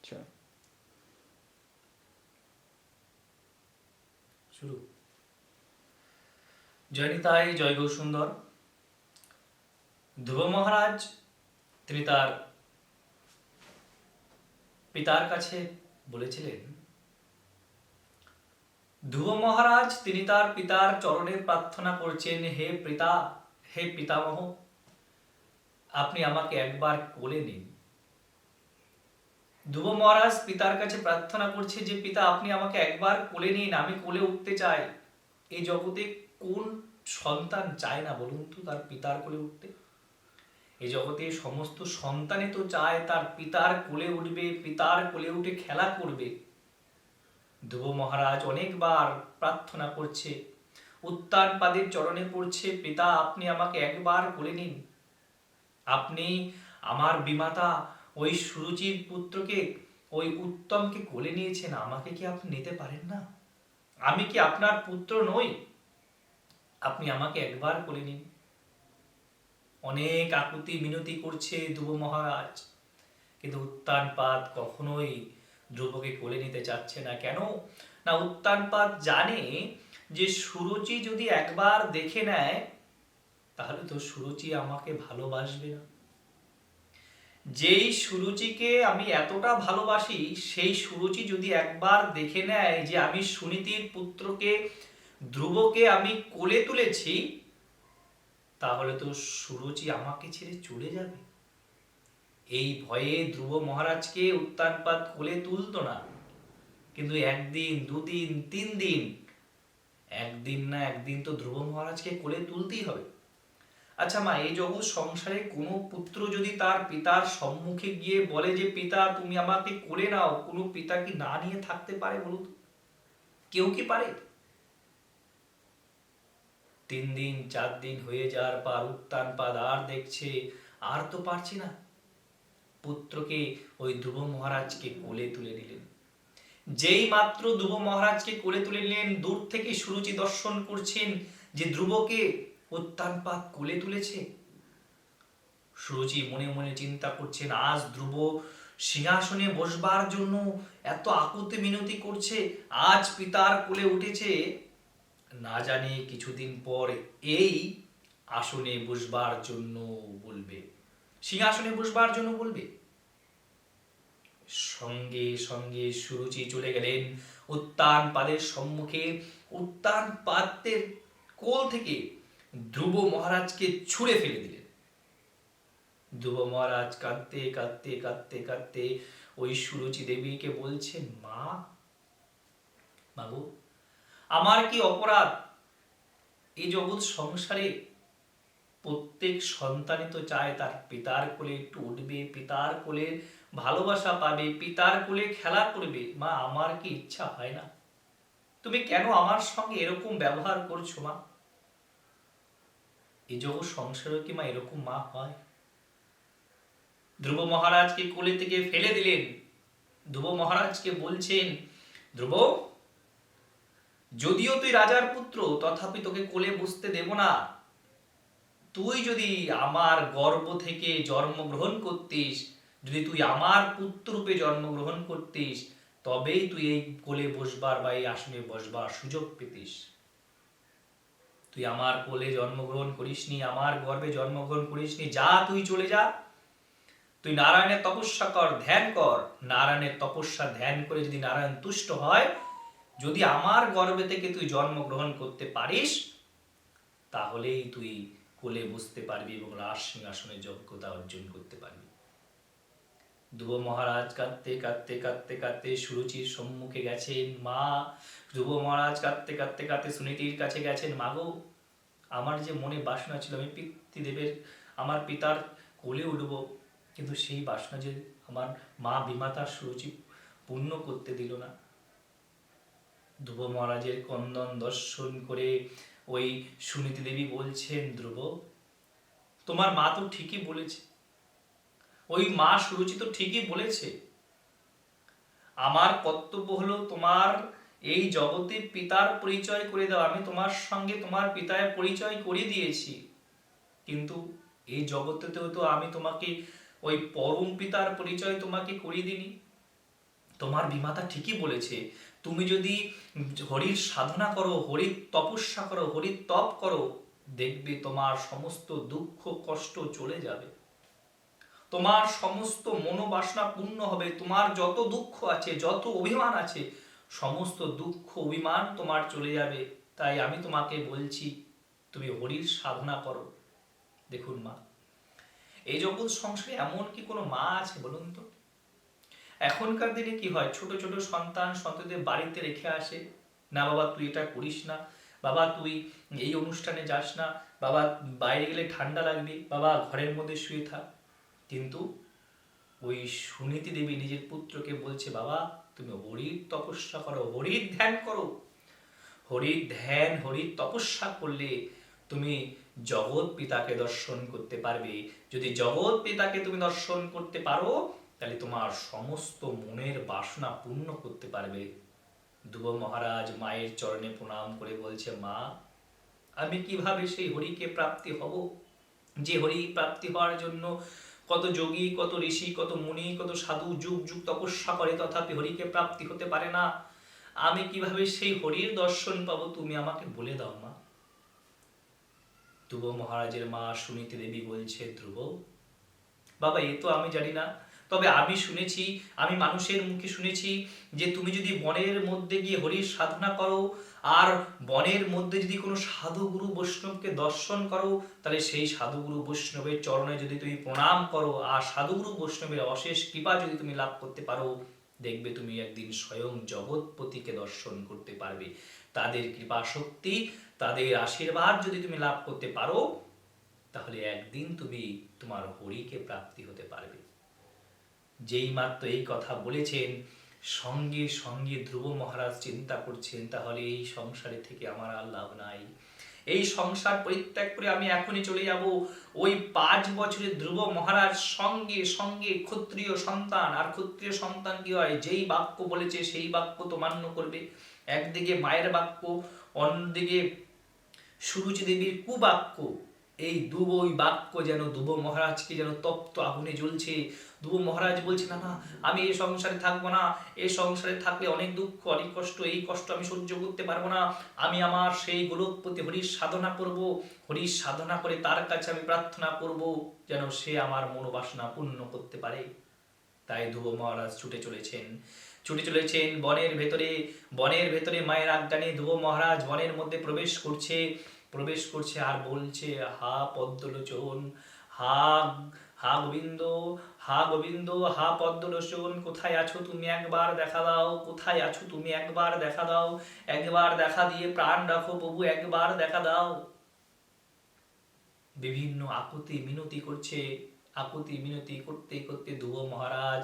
আচ্ছা, শুরু। জয় নিতাই, জয় গৌরসুন্দর। ধ্রুব মহারাজ তিনি তার পিতার কাছে বলেছিলেন, ধ্রুব মহারাজ তিনি তার পিতার চরণে প্রার্থনা করছেন, হে পিতা, হে পিতামহ, আপনি আমাকে একবার কোলে নিন। ধ্রুব মহারাজ পিতার কাছে প্রার্থনা করছে যে পিতা আপনি আমাকে একবার কোলে নিন, আমি কোলে উঠতে চাই। এই জগতে কোন সন্তান চায় না বলুন তো তার পিতার কোলে উঠতে? এই জগতে সমস্ত সন্তানই তো চায় তার পিতার কোলে উঠবে, পিতার কোলে উঠে খেলা করবে। ধ্রুব মহারাজ অনেকবার প্রার্থনা করছে, উত্তানপাদের চরণে পড়ছে, পিতা আপনি আমাকে একবার কোলে নিন। আপনি আমার বিমাতা ওই সুরুচির পুত্রকে, ওই উত্তমকে কোলে নিয়েছেন, আমাকে কি আপনি নিতে পারেন না? আমি কি আপনার পুত্র নই? আপনি আমাকে একবার কোলে নিন। অনেক আকুতি মিনতি করছে ধ্রুব মহারাজ, কিন্তু উত্তানপাদ কখনোই ধ্রুবকে কোলে নিতে চাচ্ছে না। কেন না, উত্তানপাদ জানে যে সুরুচি যদি একবার দেখে নেয় তাহলে তো সুরুচি আমাকে ভালোবাসবে না। যেই সুরুচিকে আমি এতটা ভালোবাসি সেই সুরুচি যদি একবার দেখে নেয় যে আমি সুনীতির পুত্রকে, ধ্রুবকে আমি কোলে তুলেছি, তাহলে তো সুরুচি আমাকে ছেড়ে চলে যাবে। এই ভয়ে ধ্রুব মহারাজকে উত্তানপাদ কোলে তুলতো না। কিন্তু একদিন, দুদিন, 3 দিন, একদিন না একদিন তো ধ্রুব মহারাজকে কোলে তুলতেই হবে। আচ্ছা মা, এই জগৎ সংসারে কোনো পুত্র যদি তার পিতার সম্মুখে গিয়ে বলে যে পিতা তুমি আমাকে কোলে নাও, কোনো পিতা কি না নিয়ে থাকতে পারে বলুন তো? কেউ কি পারে? 3 দিন 4 দিন হয়ে যাওয়ার পর উত্তানপাদ আর দেখছে আর তো পারছি না, পুত্রকে ওই ধ্রুব মহারাজকে কোলে তুলে নিলেন। যেই মাত্র ধ্রুব মহারাজকে কোলে তুলে নিলেন, দূর থেকে সুরুচি দর্শন করছেন যে ধ্রুবকে উত্তানপাদ কোলে তুলেছে। সুরুচি মনে মনে চিন্তা করছেন, আজ ধ্রুব সিংহাসনে বসবার জন্য এত আকুতি মিনতি করছে, আজ পিতার কোলে উঠেছে, না জানি কিছুদিন পর এই আসনে বসবার জন্য বলবে, সিংহাসনে বসবার জন্য বলবে। সঙ্গে সঙ্গে সুরুচি চলে গেলেন উত্তানপাদের সম্মুখে। উত্তানপাদের কোল থেকে ধ্রুব মহারাজকে ছুঁড়ে ফেলে দিলেন। ধ্রুব মহারাজ কাঁদতে কাঁদতে কাঁদতে কাঁদতে ওই সুরুচি দেবীকে বলছেন, মা, মাগো, আমার কি অপরাধ? এই জগৎ সংসারে প্রত্যেক সন্তানই তো চায় তার পিতার কোলে একটু উঠবে, পিতার কোলে ভালোবাসা পাবে, পিতার কোলে খেলা করবে। মা, আমার কি ইচ্ছা হয় না? তুমি কেন আমার সঙ্গে এরকম ব্যবহার করছো মা? এই জগৎ সংসারে কি মা এরকম মা হয়? ধ্রুব মহারাজকে কোলে থেকে ফেলে দিলেন। ধ্রুব মহারাজকে বলছেন, ধ্রুব, যদিও তুই রাজার পুত্র তথাপি তোকে কোলে বসতে দেব না। তুই যদি আমার গর্ভ থেকে জন্মগ্রহণ করতিস, যদি তুই আমার পুত্র রূপে জন্মগ্রহণ করতিস, তবেই তুই এই কোলে বসবার বা এই আসনে বসবার সুযোগ পেতিস। তুই আমার কোলে জন্মগ্রহণ করিসনি, আমার গর্ভে জন্মগ্রহণ করিসনি, যা তুই চলে যা। তুই নারায়ণের তপস্যা কর, ধ্যান কর। নারায়ণের তপস্যা ধ্যান করে যদি নারায়ণ তুষ্ট হয়, যদি আমার গর্ভে থেকে তুই জন্মগ্রহণ করতে পারিস, তাহলেই তুই কোলে বসতে পারবি এবং রাজ সিংহাসনের যোগ্যতা অর্জন করতে পারবি। ধ্রুব মহারাজ কাঁদতে কাঁদতে কাঁদতে কাঁদতে সুরুচির সম্মুখে গেছেন। মা, ধ্রুব মহারাজ কাঁদতে কাঁদতে কাঁদতে সুনীতির কাছে গেছেন, মাগো, আমার যে মনে বাসনা ছিল আমি পিতৃদেবের, আমার পিতার কোলে উঠব, কিন্তু সেই বাসনা যে আমার মা বিমাতার সুরুচি পূর্ণ করতে দিল না। ধ্রুব মহারাজের কন্দন দর্শন করে ওই সুনীতি দেবী বলছেন, ধ্রুব, তোমার মা তো ঠিকই বলেছে, ওই মা সুরুচি তো ঠিকই বলেছে। আমার কর্তব্য হলো তোমার এই জগতে পিতার পরিচয় করে দাও। আমি তোমার সঙ্গে তোমার পিতার পরিচয় করে দিয়েছি, কিন্তু এই জগতেতেও তো আমি তোমাকে ওই পরম পিতার পরিচয় তোমাকে করিয়ে দিনি। তোমার বিমাতা ঠিকই বলেছে, তুমি যদি হরির সাধনা করো, হরির তপস্যা করো, হরির তপ করো, দেখবে তোমার সমস্ত দুঃখ কষ্ট চলে যাবে, তোমার সমস্ত মনোবাসনা পূর্ণ হবে, তোমার যত দুঃখ আছে, যত অভিমান আছে, সমস্ত দুঃখ অভিমান তোমার চলে যাবে। তাই আমি তোমাকে বলছি, তুমি হরির সাধনা করো। দেখুন মা, এই জগৎ সংসারে এমন কি কোনো মা আছে বলুন তো? এখনকার দিনে কি হয়, ছোট ছোট সন্তান সন্ততিদের বাড়িতে রেখে আসে, না বাবা তুই এটা করিস না, বাবা তুই এই অনুষ্ঠানে যাস না, বাবা বাইরে গেলে ঠান্ডা লাগবে, বাবা ঘরের মধ্যে শুয়ে থাক। কিন্তু ওই সুনীতি দেবী নিজের পুত্রকে বলছে, বাবা তুমি হরির তপস্যা করো, হরির ধ্যান করো। হরির ধ্যান, হরির তপস্যা করলে তুমি জগৎ পিতাকে দর্শন করতে পারবে। যদি জগৎ পিতাকে তুমি দর্শন করতে পারো, তাহলে তোমার সমস্ত মনের বাসনা পূর্ণ করতে পারবে। ধ্রুব মহারাজ মায়ের চরণে প্রণাম করে বলছে, মা আমি কিভাবে সেই হরিকে প্রাপ্তি হব, যে হরি প্রাপ্তি হওয়ার জন্য কত যোগী, কত ঋষি, কত মুনি, কত সাধু যুগ যুগ তপস্যা করে, তথাপি হরিকে প্রাপ্তি হতে পারে না। আমি কিভাবে সেই হরির দর্শন পাবো, তুমি আমাকে বলে দাও মা। ধ্রুব মহারাজের মা সুনীতি দেবী বলছে, ধ্রুব বাবা এ তো আমি জানি না, তবে আমি শুনেছি, আমি মানুষের মুখে শুনেছি যে তুমি যদি বনের মধ্যে গিয়ে হরির সাধনা করো, আর বনের মধ্যে যদি কোনো সাধুগুরু বৈষ্ণবকে দর্শন করো, তাহলে সেই সাধুগুরু বৈষ্ণবের চরণে যদি তুমি প্রণাম করো, আর সাধুগুরু বৈষ্ণবের অশেষ কৃপা যদি তুমি লাভ করতে পারো, দেখবে তুমি একদিন স্বয়ং জগৎপতিকে দর্শন করতে পারবে। তাদের কৃপা শক্তি, তাদের আশীর্বাদ যদি তুমি লাভ করতে পারো, তাহলে একদিন তুমি তোমার হরিকে প্রাপ্তি হতে পারবে। যেই মাত্র এই কথা বলেছেন, সঙ্গে সঙ্গে ধ্রুব মহারাজ চিন্তা করছেন, তাহলে এই সংসারে থেকে আমার আর লাভ নাই, এই সংসার পরিত্যাগ করে আমি এখনই চলে যাব। ওই 5 বছরের ধ্রুব মহারাজ সঙ্গে সঙ্গে ক্ষত্রিয় সন্তান, আর ক্ষত্রিয় সন্তান কি হয়, যেই বাক্য বলেছে সেই বাক্য তো মান্য করবে। একদিকে মায়ের বাক্য, অন্যদিকে সুরুচি দেবীর কুবাক্য, এই দুই বাক্য যেন ধ্রুব মহারাজকে যেন তপ্ত আগুনে জ্বলছে। ধ্রুব মহারাজ বলছে, না না আমি এই সংসারে থাকবো না, এই সংসারে থাকলে অনেক দুঃখ, অনেক কষ্ট, এই কষ্ট আমি সহ্য করতে পারবো না। আমি আমার সেই গোলকপতি হরির সাধনা করব, হরির সাধনা করে তার কাছে আমি প্রার্থনা করব যেন সে আমার মনোবাসনা পূর্ণ করতে পারে। তাই ধ্রুব মহারাজ ছুটে চলেছেন বনের ভেতরে। বনের ভেতরে মায়ের আজ্ঞানে ধ্রুব মহারাজ বনের মধ্যে প্রবেশ করছে আর বলছে, হা পদ্মলোচন, হা হা গোবিন্দ, হা গোবিন্দ, হা পদ্মলোচন, কোথায় আছো তুমি, একবার দেখা দাও, কোথায় আছো তুমি, একবার দেখা দাও, একবার দেখা দিয়ে প্রাণ রাখো প্রভু, একবার দেখা দাও। বিভিন্ন আকুতি মিনতি করছে, আকুতি মিনতি করতে করতে ধ্রুব মহারাজ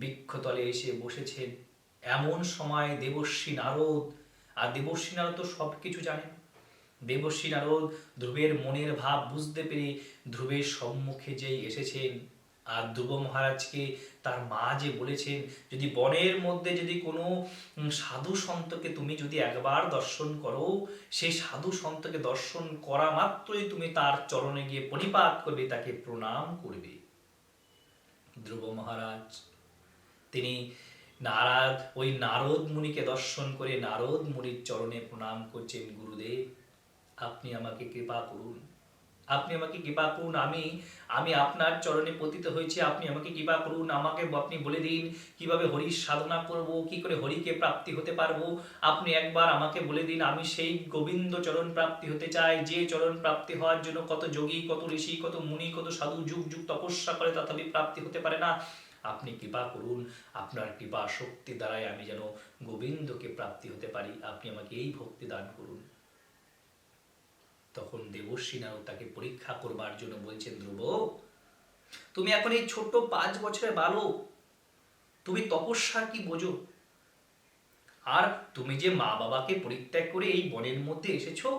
বৃক্ষতলে এসে বসেছেন। এমন সময় দেবর্ষী নারদ, আর দেবর্ষী নারদ তো সবকিছু জানেন, দেবর্ষী নারদ ধ্রুবের মনের ভাব বুঝতে পেরে ধ্রুবের সম্মুখে যেই এসেছেন, আর ধ্রুব মহারাজকে তার মা যে বলেছেন, যদি বনের মধ্যে যদি কোনো সাধু সন্তকে তুমি যদি একবার দর্শন করো, সেই সাধু সন্তকে দর্শন করা মাত্রই তুমি তার চরণে গিয়ে পরিপাত করবে, তাকে প্রণাম করবে। ধ্রুব মহারাজ তিনি ওই নারদ মুনিকে দর্শন করে নারদ মুনির চরণে প্রণাম করছেন, গুরুদেব আপনি আমাকে কৃপা করুন, আপনি আমাকে কৃপা করুন, আমি আপনার চরণে পতিত হয়েছি, আপনি আমাকে কৃপা করুন, আমাকে আপনি বলে দিন কিভাবে হরির সাধনা করব, কি করে হরিকে প্রাপ্তি হতে পারবো, আপনি একবার আমাকে বলে দিন। আমি সেই গোবিন্দ চরণ প্রাপ্তি হতে চাই, যে চরণ প্রাপ্তি হওয়ার জন্য কত যোগী, কত ঋষি, কত মুনি, কত সাধু যুগ যুগ তপস্যা করে তথাপি প্রাপ্তি হতে পারে না। আপনি কৃপা করুন, আপনার কৃপা শক্তি দ্বারাই আমি যেন গোবিন্দকে প্রাপ্তি হতে পারি, আপনি আমাকে এই ভক্তি দান করুন। তখন দেবর্ষী নারদ তাকে পরীক্ষা করবার জন্য বলছেন, ধ্রুব তুমি এখন এই ছোট্ট 5 বছরের বালক, তুমি তপস্যা কি বোঝো? আর তুমি যে মা বাবাকে পরিত্যাগ করে এই বনের মধ্যে এসেছো,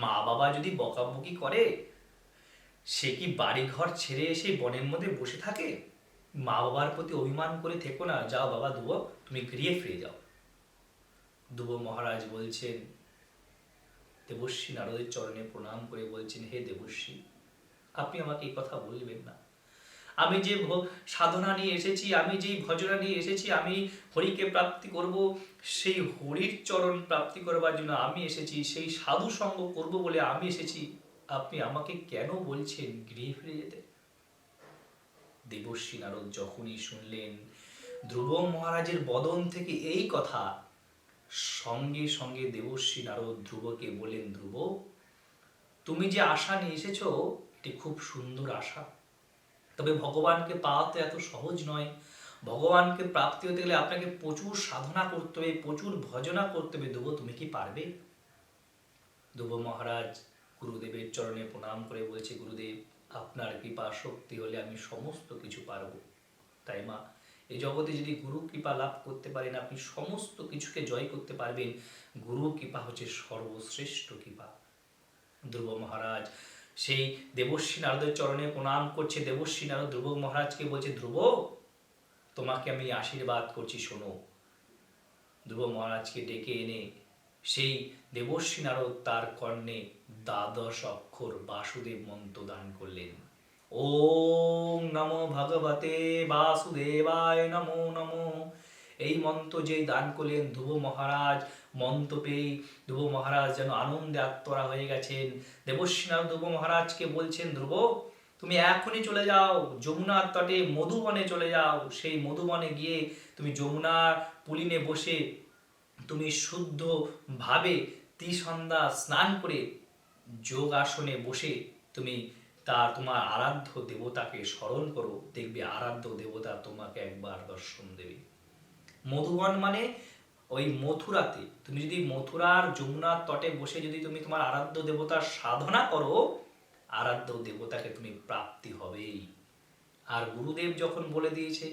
মা বাবা যদি বকাবকি করে, সে কি বাড়ি ঘর ছেড়ে এসে বনের মধ্যে বসে থাকে? মা বাবার প্রতি অভিমান করে থেকো না, যাও বাবা ধ্রুব তুমি গৃহে ফিরে যাও। ধ্রুব মহারাজ বলছেন, দেবর্ষী নারদের চরণে প্রণাম করে বলছেন, হে দেবর্ষী আপনি আমাকে এই কথা বলবেন না, আমি যে সাধনা নিয়ে এসেছি, আমি যেই ভজনা নিয়ে এসেছি, আমি হরিকে প্রাপ্তি করব, সেই হরির চরণ প্রাপ্তি করবার জন্য আমি এসেছি, সেই সাধু সঙ্গ করব বলে আমি এসেছি, আপনি আমাকে কেন বলছেন গৃহে ফিরে যেতে? দেবর্ষি নারদ যখনই শুনলেন ধ্রুব মহারাজের বদন থেকে এই কথা, সঙ্গে সঙ্গে দেবর্ষি নারদ ধ্রুবকে বলেন, ধ্রুব, তুমি যে আশা নিয়ে এসেছো এটি খুব সুন্দর আশা, তবে ভগবানকে পাওয়া তো এত সহজ নয়। ভগবানকে প্রাপ্তি হতে গেলে আপনাকে প্রচুর সাধনা করতে হবে, প্রচুর ভজনা করতে হবে। ধ্রুব, তুমি কি পারবে? ধ্রুব মহারাজ গুরুদেবের চরণে প্রণাম করে বলছে, গুরুদেব, আপনার কৃপা শক্তি হলে আমি সমস্ত কিছু পারব। তাই মা, এই জগতে যদি গুরু কৃপা লাভ করতে পারেন আপনি সমস্ত কিছুকে জয় করতে পারবেন। গুরু কৃপা হচ্ছে সর্বশ্রেষ্ঠ কৃপা। ধ্রুব মহারাজ সেই দেবর্ষি নারদের চরণে প্রণাম করছে। দেবর্ষি নারদ ধ্রুব মহারাজকে বলছে, ধ্রুব, তোমাকে আমি আশীর্বাদ করছি, শোনো। ধ্রুব মহারাজকে ডেকে এনে সেই দেবর্ষি নারদ তার কর্ণে দ্বাদশ অক্ষর বাসুদেব মন্ত্র দান করলেন। ওম নমো ভগবতে বাসুদেবায় নমো নমো। এই মন্ত্র যেই দান করলেন ধ্রুব মহারাজ, মন্ত্র পেয়ে ধ্রুব মহারাজ যেন আনন্দে আত্মরা হয়ে গেছেন। দেবর্ষি নারদ ধ্রুব মহারাজকে বলছেন, ধ্রুব, তুমি এখনই চলে যাও যমুনার তটে মধুবনে চলে যাও। সেই মধুবনে গিয়ে তুমি যমুনার পুলিনে বসে তুমি শুদ্ধ ভাবে ত্রিসন্ধ্যা স্নান করে যোগ আসনে বসে তুমি তোমার আরাধ্য দেবতাকে স্মরণ করো, দেখবে আরাধ্য দেবতা তোমাকে একবার দর্শন দেবে। মধুবন মানে ওই মথুরাতে, তুমি যদি মথুরার যমুনার তটে বসে যদি তুমি তোমার আরাধ্য দেবতার সাধনা করো, আরাধ্য দেবতাকে তুমি প্রাপ্তি হবেই। আর গুরুদেব যখন বলে দিয়েছে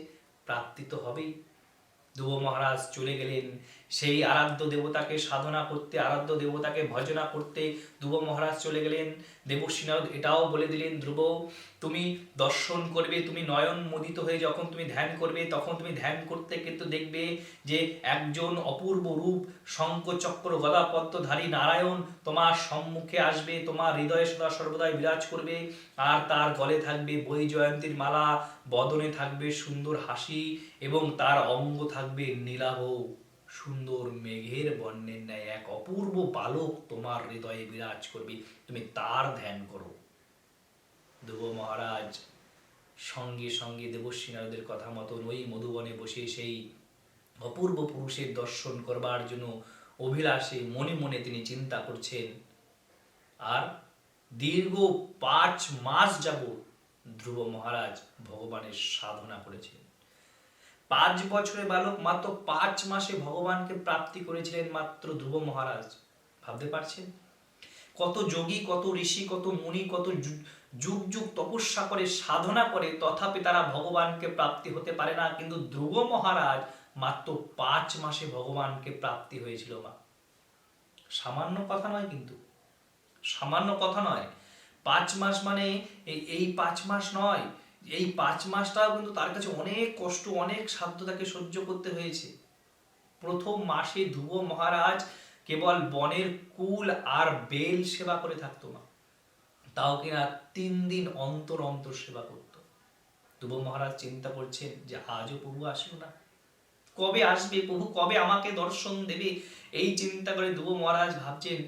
প্রাপ্তি তো হবেই। ধ্রুব মহারাজ চলে গেলেন সেই আরাধ্য দেবতাকে সাধনা করতে, আরাধ্য দেবতাকে ভজনা করতে। ধ্রুব মহারাজ চলে গেলেন। দেবর্ষি নারদ এটাও বলে দিলেন, ধ্রুব, তুমি দর্শন করবে, তুমি নয়ন মোদিত হয়ে যখন তুমি ধ্যান করবে, তখন তুমি ধ্যান করতে কিন্তু দেখবে যে একজন অপূর্ব রূপ শঙ্খ চক্র গদা পদ্মধারী নারায়ণ তোমার সম্মুখে আসবে, তোমার হৃদয়ে সদা সর্বদাই বিরাজ করবে। আর তার গলে থাকবে বৈজয়ন্তীর মালা, বদনে থাকবে সুন্দর হাসি, এবং তার অঙ্গ থাকবে নীলাভ সুন্দর মেঘের বর্ণের ন্যায় এক অপূর্ব বালক তোমার হৃদয়ে বিরাজ করবে, তুমি তার ধ্যান করো। ধ্রুব মহারাজ সঙ্গে সঙ্গে দেবর্ষি নারদের কথা মতন ওই মধুবনে বসে সেই অপূর্ব পুরুষের দর্শন করবার জন্য অভিলাষে মনে মনে তিনি চিন্তা করছেন। আর দীর্ঘ 5 মাস যাবৎ ধ্রুব মহারাজ ভগবানের সাধনা করেছেন। 5 বছরের বালক মাত্র 5 মাসে ভগবানকে প্রাপ্তি করেছিলেন মাত্র ধ্রুব মহারাজ। ভাবতে পারছেন? কত যোগী, কত ঋষি, কত মুনি, কত যুগ যুগ তপস্যা করে সাধনা করে, তথাপি তারা ভগবানকে প্রাপ্তি হতে পারে না। কিন্তু ধ্রুব মহারাজ মাত্র 5 মাসে ভগবানকে প্রাপ্তি হয়েছিল। মা, সামান্য কথা নয়, কিন্তু সামান্য কথা নয়। 5 মাস মানে এই 5 মাস নয়, এই 5 মাসটাও কিন্তু তার কাছে অনেক কষ্ট, অনেক সাধ্য তাকে সহ্য করতে হয়েছে। প্রথম মাসে ধ্রুব মহারাজ কেবল বনের কুল আর বেল সেবা করে থাকতো না, তাও কিনা 3 দিন অন্তর অন্তর সেবা করত। ধ্রুব মহারাজ চিন্তা করছেন যে আজও প্রভু আসলো না, কবে আসবে প্রভু, কবে আমাকে দর্শন দেবে। এই চিন্তা করে ধ্রুব মহারাজ ভাবছেন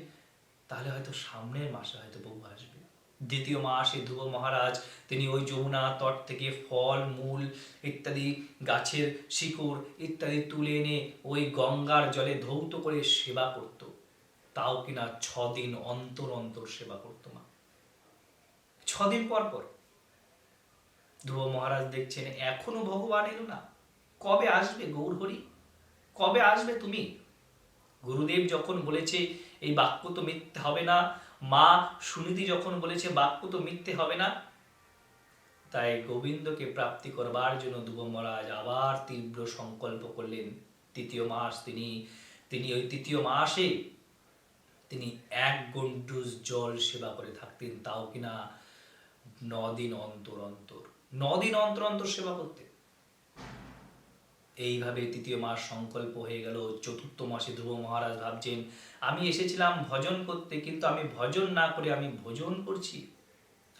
তাহলে হয়তো সামনের মাসে হয়তো প্রভু আসবে। দ্বিতীয় মাসে ধ্রুব মহারাজ তিনি ওই যমুনা তট থেকে ফল মূল ইত্যাদি, গাছের শিকড় ইত্যাদি তুলে এনে ওই গঙ্গার জলে ধৌত করে সেবা করত, তাও কিনা 6 দিন অন্তর অন্তর সেবা করত। মা, 6 দিন পর পর ধ্রুব মহারাজ দেখছেন এখনো ভগবান এলো না, কবে আসবে গৌরহরি, কবে আসবে তুমি? গুরুদেব যখন বলেছে এই বাক্য তো মিথ্যে হবে না, মা সুনীতি যখন বলেছে বাক্য তো মিথ্যে হবে না, তাই গোবিন্দকে প্রাপ্তি করবার জন্য ধ্রুব মহারাজ আবার তীব্র সংকল্প করলেন। তৃতীয় মাস তিনি ওই তৃতীয় মাসে তিনি 1 গণ্ডূষ জল সেবা করে থাকতেন, তাও কিনা 9 দিন অন্তর অন্তর, 9 দিন অন্তর অন্তর সেবা করতেন। এইভাবে তৃতীয় মাস সংকল্প হয়ে গেল। চতুর্থ মাসে ধ্রুব মহারাজ ভাবছেন আমি এসেছিলাম ভজন করতে, কিন্তু আমি ভজন না করে আমি ভোজন করছি,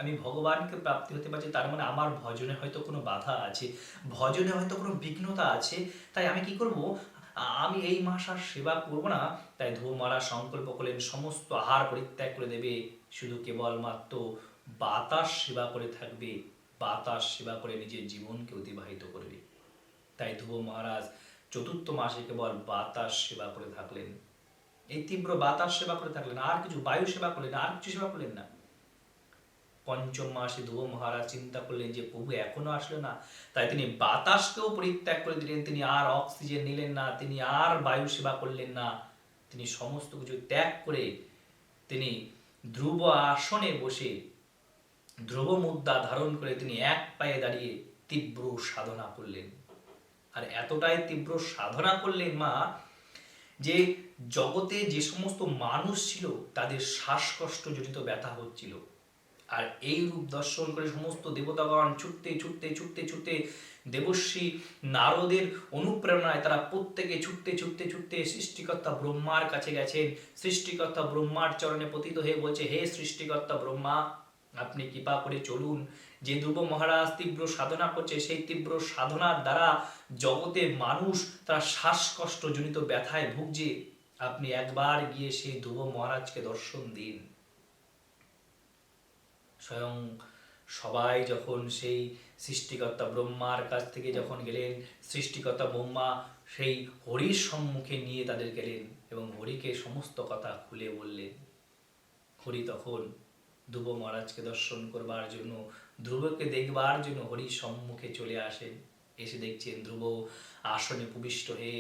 আমি ভগবানকে প্রাপ্তি হতে পারছি, তার মানে আমার ভজনে হয়তো কোনো বাধা আছে, ভজনে হয়তো কোনো বিঘ্নতা আছে। তাই আমি কি করব, আমি এই মাস আর সেবা করব না। তাই ধ্রুব মহারাজ সংকল্প করলেন সমস্ত আহার পরিত্যাগ করে দেবে, শুধু কেবলমাত্র বাতাস সেবা করে থাকবে, বাতাস সেবা করে নিজের জীবনকে অতিবাহিত করবে। তাই ধ্রুব মহারাজ চতুর্থ মাসে কেবল বাতাস সেবা করে থাকলেন, এই তীব্র বাতাস সেবা করে থাকলেন, আর কিছু বায়ু সেবা করলেন, আর কিছু সেবা করলেন না। পঞ্চম মাসে ধ্রুব মহারাজ চিন্তা করলেন যে প্রভু এখনো আসলো না, তাই তিনি বাতাসকেও পরিত্যাগ করে দিলেন, তিনি আর অক্সিজেন নিলেন না, তিনি আর বায়ু সেবা করলেন না, তিনি সমস্ত কিছু ত্যাগ করে তিনি ধ্রুব আসনে বসে ধ্রুব মুদ্রা ধারণ করে তিনি এক পায়ে দাঁড়িয়ে তীব্র সাধনা করলেন। আর এতটাই তীব্র সাধনা করলেন মা, যে জগতে যে সমস্ত মানুষ ছিল তাদের শ্বাসকষ্ট জনিত ব্যথা হচ্ছিল, আর এই রূপ দর্শন করে সমস্ত দেবতাগণ ছুটতে ছুটতে ছুটতে ছুটতে দেবশ্রী নারদের অনুপ্রেরণায় তারা প্রত্যেকে ছুটতে ছুটতে ছুটতে সৃষ্টিকর্তা ব্রহ্মার কাছে গেছেন। সৃষ্টিকর্তা ব্রহ্মার চরণে পতিত হয়ে বলছে, হে সৃষ্টিকর্তা ব্রহ্মা, আপনি কৃপা করে চলুন। যে ধ্রুব মহারাজ তীব্র সাধনা করছে, সেই তীব্র সাধনার দ্বারা জগতে মানুষ তারা শ্বাসকষ্ট জনিত ব্যথায় ভুগছে, আপনি একবার গিয়ে সেই ধ্রুব মহারাজকে দর্শন দিন। স্বয়ং সবাই যখন সেই সৃষ্টিকর্তা ব্রহ্মার কাছ থেকে যখন গেলেন, সৃষ্টিকর্তা ব্রহ্মা সেই হরির সম্মুখে নিয়ে তাদের গেলেন এবং হরিকে সমস্ত কথা খুলে বললেন। হরি তখন ধ্রুব মহারাজকে দর্শন করবার জন্য, ধ্রুবকে দেখবার জন্য হরির সম্মুখে চলে আসেন। এসে দেখছেন ধ্রুব আসনে উপবিষ্ট হয়ে